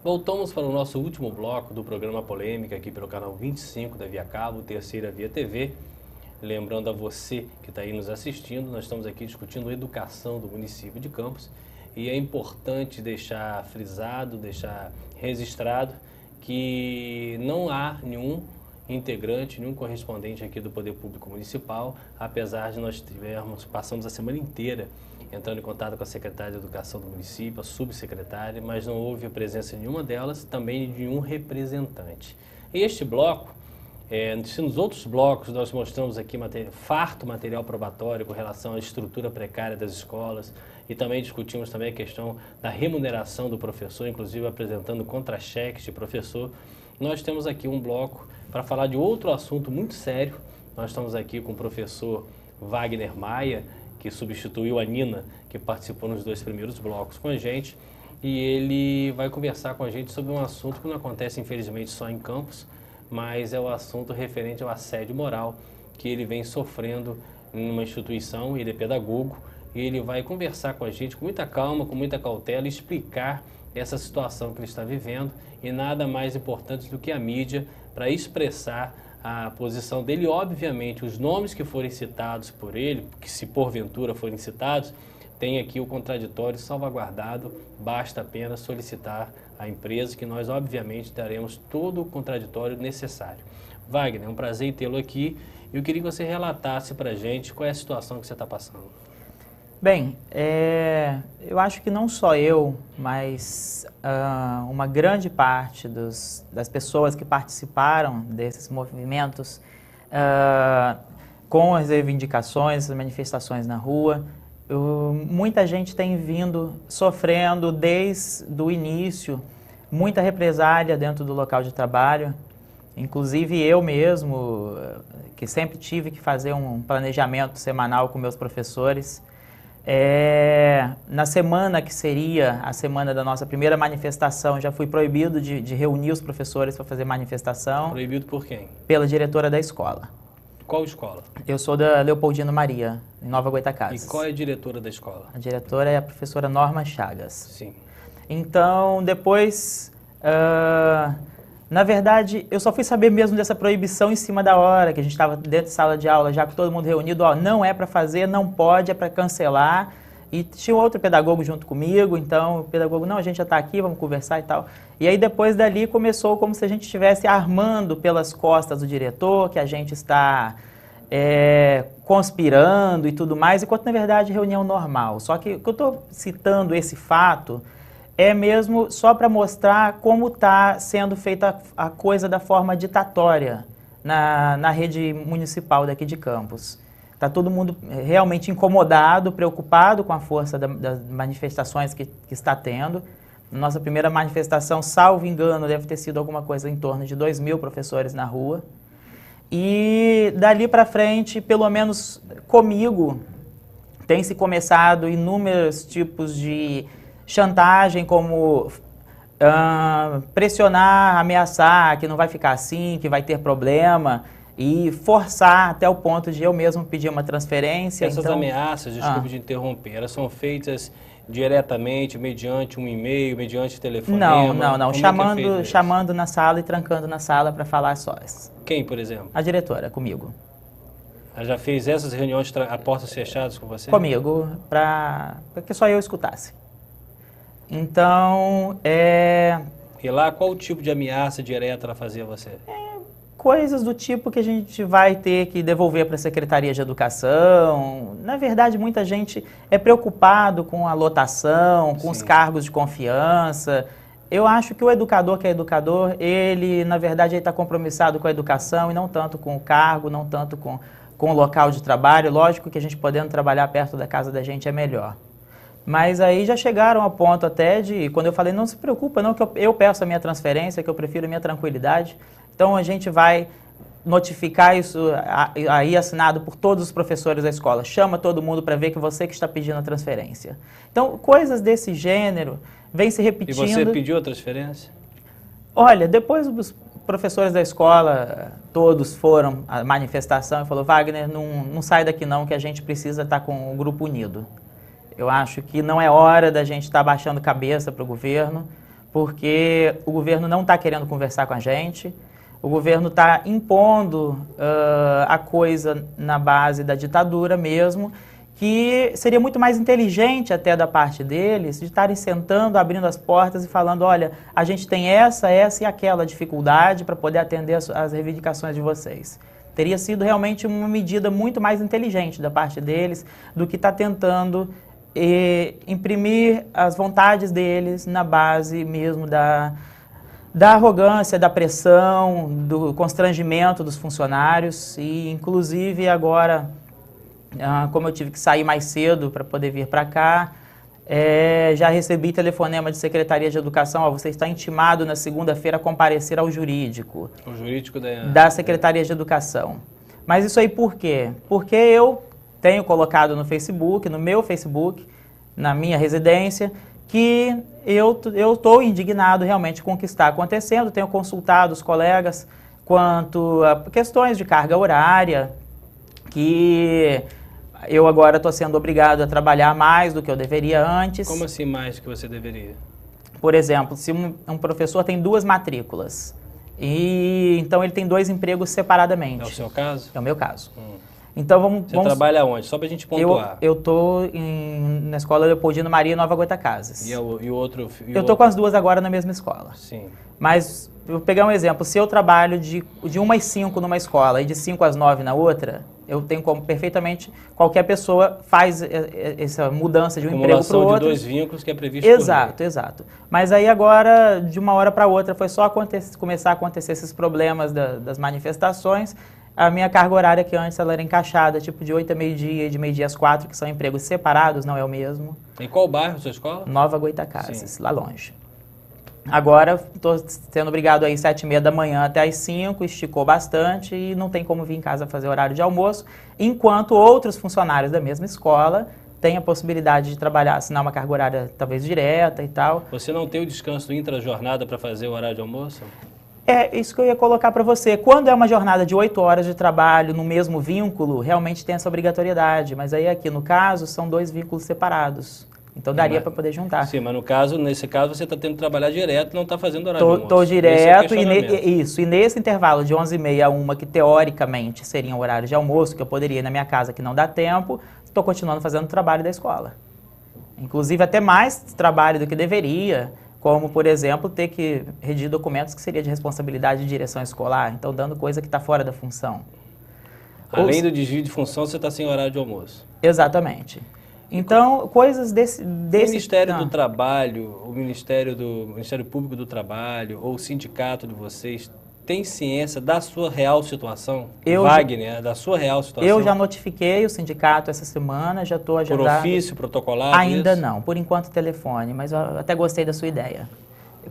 Voltamos para o nosso último bloco do programa Polêmica aqui pelo canal 25 da Via Cabo, Terceira Via TV. Lembrando a você que está aí nos assistindo, nós estamos aqui discutindo a educação do município de Campos e é importante deixar frisado, deixar registrado que não há nenhum integrante, nenhum correspondente aqui do Poder Público Municipal, apesar de nós passamos a semana inteira entrando em contato com a secretária de Educação do município, a subsecretária, mas não houve a presença de nenhuma delas, também de nenhum representante. Este bloco, nos outros blocos nós mostramos aqui farto material probatório com relação à estrutura precária das escolas e também discutimos também a questão da remuneração do professor, inclusive apresentando contra-cheques de professor. Nós temos aqui um bloco para falar de outro assunto muito sério. Nós estamos aqui com o professor Wagner Maia, que substituiu a Nina, que participou nos 2 primeiros blocos com a gente, e ele vai conversar com a gente sobre um assunto que não acontece, infelizmente, só em Campos, mas é o assunto referente ao assédio moral que ele vem sofrendo em uma instituição. Ele é pedagogo e ele vai conversar com a gente com muita calma, com muita cautela, e explicar essa situação que ele está vivendo, e nada mais importante do que a mídia para expressar a posição dele. Obviamente, os nomes que forem citados por ele, que se porventura forem citados, tem aqui o contraditório salvaguardado, basta apenas solicitar à empresa que nós, obviamente, daremos todo o contraditório necessário. Wagner, é um prazer tê-lo aqui e eu queria que você relatasse para a gente qual é a situação que você está passando. Bem, eu acho que não só eu, mas uma grande parte das pessoas que participaram desses movimentos com as reivindicações, as manifestações na rua, muita gente tem vindo sofrendo desde o início, muita represália dentro do local de trabalho. Inclusive eu mesmo, que sempre tive que fazer um planejamento semanal com meus professores, na semana que seria a semana da nossa primeira manifestação, já fui proibido de reunir os professores para fazer manifestação. Proibido por quem? Pela diretora da escola. Qual escola? Eu sou da Leopoldino Maria, em Nova Goitacazes. E qual é a diretora da escola? A diretora é a professora Norma Chagas. Sim. Então, depois, na verdade, eu só fui saber mesmo dessa proibição em cima da hora, que a gente estava dentro de sala de aula, já com todo mundo reunido, não é para fazer, não pode, é para cancelar. E tinha outro pedagogo junto comigo, então o pedagogo, não, a gente já está aqui, vamos conversar e tal. E aí depois dali começou como se a gente estivesse armando pelas costas do diretor, que a gente está conspirando e tudo mais, enquanto na verdade reunião normal. Só que o que eu estou citando esse fato é mesmo só para mostrar como está sendo feita a coisa da forma ditatória na rede municipal daqui de Campos. Está todo mundo realmente incomodado, preocupado com a força das manifestações que está tendo. Nossa primeira manifestação, salvo engano, deve ter sido alguma coisa em torno de 2.000 professores na rua. E dali para frente, pelo menos comigo, tem se começado inúmeros tipos de chantagem, como pressionar, ameaçar, que não vai ficar assim, que vai ter problema, e forçar até o ponto de eu mesmo pedir uma transferência. Essas ameaças, desculpe de interromper, elas são feitas diretamente, mediante um e-mail, mediante telefonema? Não. Chamando na sala e trancando na sala para falar sós. Quem, por exemplo? A diretora, comigo. Ela já fez essas reuniões a portas fechadas com você? Comigo, para que só eu escutasse. Então, E lá, qual o tipo de ameaça direta ela fazia a você? Coisas do tipo que a gente vai ter que devolver para a Secretaria de Educação. Na verdade, muita gente é preocupado com a lotação, com os cargos de confiança. Eu acho que o educador que é educador, ele, na verdade, está compromissado com a educação e não tanto com o cargo, não tanto com o local de trabalho. Lógico que a gente podendo trabalhar perto da casa da gente é melhor. Mas aí já chegaram ao ponto até de, quando eu falei, não se preocupa não, que eu peço a minha transferência, que eu prefiro a minha tranquilidade. Então a gente vai notificar isso aí assinado por todos os professores da escola. Chama todo mundo para ver que você que está pedindo a transferência. Então coisas desse gênero vem se repetindo. E você pediu a transferência? Olha, depois os professores da escola, todos foram à manifestação e falou, Wagner, não sai daqui não, que a gente precisa estar com o grupo unido. Eu acho que não é hora da gente estar baixando cabeça para o governo, porque o governo não está querendo conversar com a gente, o governo está impondo a coisa na base da ditadura mesmo, que seria muito mais inteligente até da parte deles de estarem sentando, abrindo as portas e falando, olha, a gente tem essa e aquela dificuldade para poder atender as reivindicações de vocês. Teria sido realmente uma medida muito mais inteligente da parte deles do que está tentando imprimir as vontades deles na base mesmo da arrogância, da pressão, do constrangimento dos funcionários e, inclusive, agora, como eu tive que sair mais cedo para poder vir para cá, já recebi telefonema de Secretaria de Educação, você está intimado na segunda-feira a comparecer ao jurídico. O jurídico da Secretaria de Educação. Mas isso aí por quê? Porque eu tenho colocado no Facebook, no meu Facebook, na minha residência, que eu estou indignado realmente com o que está acontecendo, tenho consultado os colegas quanto a questões de carga horária, que eu agora estou sendo obrigado a trabalhar mais do que eu deveria antes. Como assim mais do que você deveria? Por exemplo, se um professor tem 2 matrículas, e então ele tem 2 empregos separadamente. É o seu caso? É o meu caso. Então vamos... Você trabalha onde? Só para a gente pontuar. Eu estou na escola Leopoldino Maria, Nova Goitacazes. E o outro? Eu estou com as 2 agora na mesma escola. Sim. Mas, eu vou pegar um exemplo, se eu trabalho de 1 às 5 numa escola e de 5 às 9 na outra, eu tenho como perfeitamente, qualquer pessoa faz essa mudança de um emprego para o outro. De 2 vínculos que é previsto Exato, exato. Mas aí agora, de uma hora para outra, foi só começar a acontecer esses problemas das manifestações. A minha carga horária, que antes ela era encaixada, tipo de 8 a meio-dia e de meio-dia às 4, que são empregos separados, não é o mesmo. Em qual bairro sua escola? Nova Goitacazes, lá longe. Agora, estou sendo obrigado aí 7h30 da manhã até às 5, esticou bastante e não tem como vir em casa fazer horário de almoço, enquanto outros funcionários da mesma escola têm a possibilidade de trabalhar, assinar uma carga horária talvez direta e tal. Você não tem o descanso intra-jornada para fazer o horário de almoço? É isso que eu ia colocar para você. Quando é uma jornada de 8 horas de trabalho no mesmo vínculo, realmente tem essa obrigatoriedade, mas aí aqui no caso são 2 vínculos separados. Então daria para poder juntar. Sim, mas nesse caso você está tendo que trabalhar direto e não está fazendo horário de almoço. Estou direto e nesse intervalo de 11h30 a 1, que teoricamente seria um horário de almoço, que eu poderia ir na minha casa que não dá tempo, estou continuando fazendo o trabalho da escola. Inclusive até mais trabalho do que deveria, como, por exemplo, ter que redigir documentos que seria de responsabilidade de direção escolar, então dando coisa que está fora da função. Além do desvio de função, você está sem horário de almoço. Exatamente. Então, coisas desse... O Ministério do Trabalho, o Ministério Público do Trabalho, ou o sindicato de vocês, tem ciência da sua real situação? Wagner, da sua real situação? Eu já notifiquei o sindicato essa semana, já estou agendado. Por ofício, protocolado? Ainda não, por enquanto telefone, mas eu até gostei da sua ideia.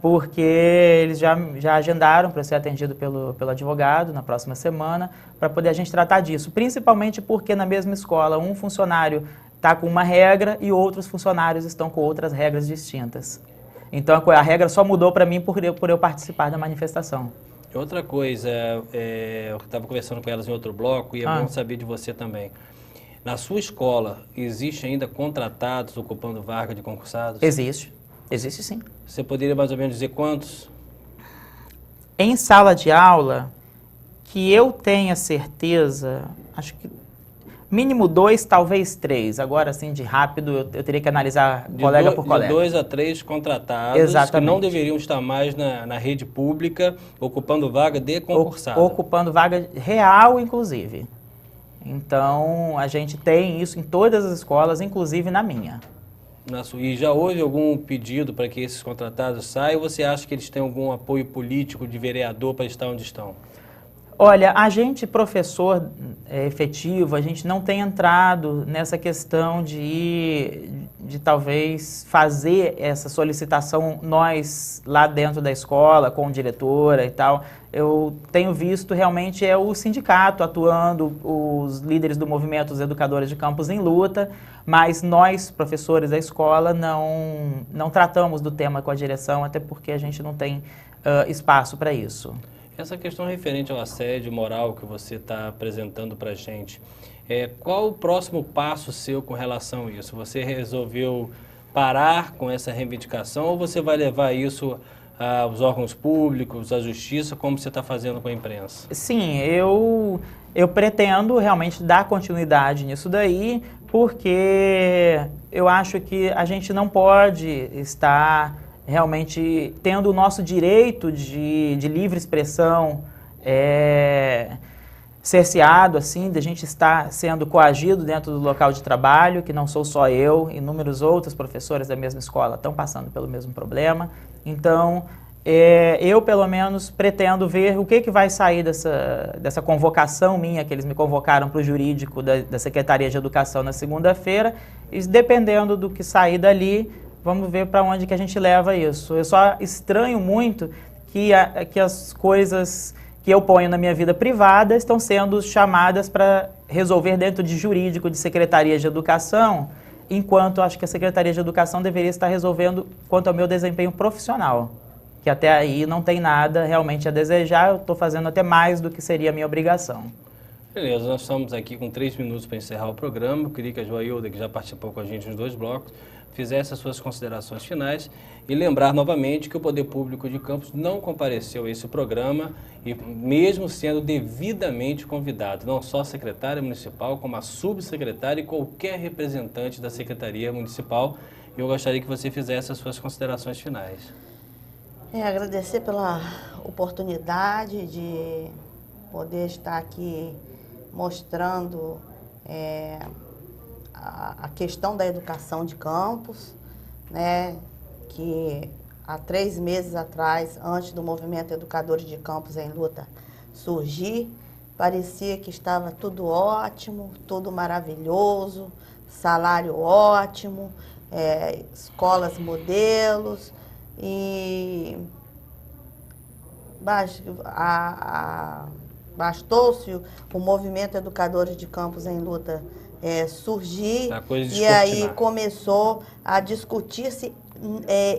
Porque eles já agendaram para ser atendido pelo advogado na próxima semana, para poder a gente tratar disso. Principalmente porque na mesma escola um funcionário está com uma regra e outros funcionários estão com outras regras distintas. Então a regra só mudou para mim por eu participar da manifestação. Outra coisa, eu estava conversando com elas em outro bloco e é bom saber de você também. Na sua escola, existe ainda contratados ocupando vaga de concursados? Existe sim. Você poderia mais ou menos dizer quantos? Em sala de aula, que eu tenha certeza, acho que mínimo 2, talvez 3. Agora, assim, de rápido, eu teria que analisar colega por colega. De 2 a 3 contratados. Exatamente. Que não deveriam estar mais na rede pública, ocupando vaga de concursado. Ocupando vaga real, inclusive. Então, a gente tem isso em todas as escolas, inclusive na minha. E já houve algum pedido para que esses contratados saiam? Ou você acha que eles têm algum apoio político de vereador para estar onde estão? Olha, a gente, professor efetivo, a gente não tem entrado nessa questão de talvez fazer essa solicitação nós lá dentro da escola, com diretora e tal. Eu tenho visto realmente o sindicato atuando, os líderes do movimento, os educadores de campus em luta, mas nós, professores da escola, não tratamos do tema com a direção, até porque a gente não tem espaço para isso. Essa questão referente ao assédio moral que você está apresentando para a gente, qual o próximo passo seu com relação a isso? Você resolveu parar com essa reivindicação ou você vai levar isso aos órgãos públicos, à justiça, como você está fazendo com a imprensa? Sim, eu pretendo realmente dar continuidade nisso daí, porque eu acho que a gente não pode estar realmente tendo o nosso direito de livre expressão cerceado, assim, de a gente estar sendo coagido dentro do local de trabalho, que não sou só eu, inúmeros outros professores da mesma escola estão passando pelo mesmo problema. Então, eu pelo menos pretendo ver o que vai sair dessa convocação minha, que eles me convocaram para o jurídico da Secretaria de Educação na segunda-feira, e dependendo do que sair dali, vamos ver para onde que a gente leva isso. Eu só estranho muito que as coisas que eu ponho na minha vida privada estão sendo chamadas para resolver dentro de jurídico, de Secretaria de Educação, enquanto acho que a Secretaria de Educação deveria estar resolvendo quanto ao meu desempenho profissional, que até aí não tem nada realmente a desejar, eu estou fazendo até mais do que seria a minha obrigação. Beleza, nós estamos aqui com 3 minutos para encerrar o programa. Eu queria que a Joailda, que já participou com a gente nos 2 blocos, fizesse as suas considerações finais e lembrar novamente que o Poder Público de Campos não compareceu a esse programa, e mesmo sendo devidamente convidado, não só a secretária municipal, como a subsecretária e qualquer representante da Secretaria Municipal. Eu gostaria que você fizesse as suas considerações finais. Agradecer pela oportunidade de poder estar aqui mostrando a questão da educação de Campos, né, que há 3 meses atrás, antes do movimento Educadores de Campos em Luta surgir, parecia que estava tudo ótimo, tudo maravilhoso, salário ótimo, escolas modelos, e bastou-se o movimento Educadores de Campos em Luta surgir, e aí começou a discutir-se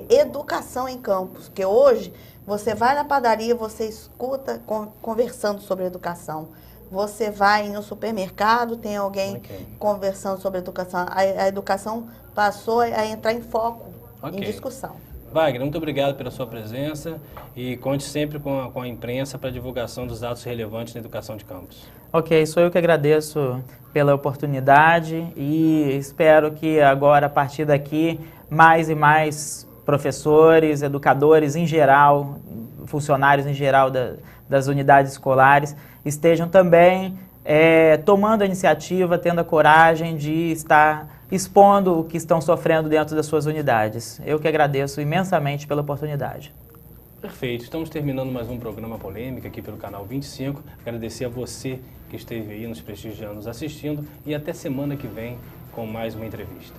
educação em Campos, que hoje você vai na padaria, você escuta conversando sobre educação. Você vai no supermercado, tem alguém conversando sobre educação. A educação passou a entrar em foco, em discussão. Wagner, muito obrigado pela sua presença e conte sempre com a imprensa para a divulgação dos dados relevantes na educação de Campos. Ok, sou eu que agradeço pela oportunidade e espero que agora, a partir daqui, mais e mais professores, educadores em geral, funcionários em geral das unidades escolares, estejam também tomando a iniciativa, tendo a coragem de estar expondo o que estão sofrendo dentro das suas unidades. Eu que agradeço imensamente pela oportunidade. Perfeito. Estamos terminando mais um programa Polêmica aqui pelo canal 25. Agradecer a você que esteve aí nos prestigiando, nos assistindo, e até semana que vem com mais uma entrevista.